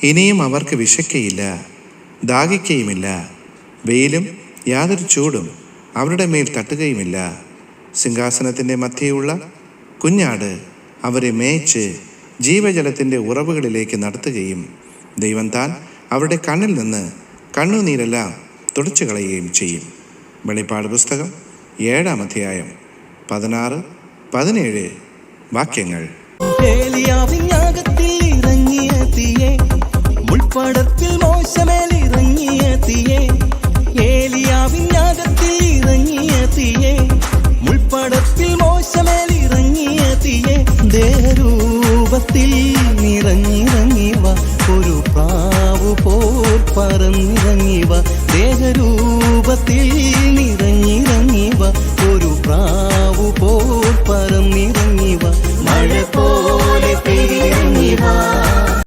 ഇനിയും അവർക്ക് വിശക്കയില്ല, ദാഹിക്കയുമില്ല. വെയിലും യാതൊരു ചൂടും അവരുടെ മേൽ തട്ടുകയുമില്ല. സിംഹാസനത്തിൻ്റെ മധ്യയുള്ള കുഞ്ഞാട് അവരെ മേയിച്ച് ജീവജലത്തിൻ്റെ ഉറവുകളിലേക്ക് നടത്തുകയും ദൈവം താൻ അവരുടെ കണ്ണിൽ നിന്ന് കണ്ണുനീരെല്ലാം തുടച്ചു കളയുകയും ചെയ്യും. വെളിപ്പാട് പുസ്തകം 7-ാം അധ്യായം 16-17 വാക്യങ്ങൾ. മുൾപ്പടത്തിൽ മോശമേൽ ഇറങ്ങിയ തീയേ, ഏലിയാവിൻ യാഗത്തിൽ ഇറങ്ങിയ തീയേ, മുൾപ്പടത്തിൽ മോശമേൽ ഇറങ്ങിയ തീയേ, ദേഹരൂപത്തിൽ നിറഞ്ഞിറങ്ങിവ ഒരു പ്രാവു പോൽ പറന്നിറങ്ങി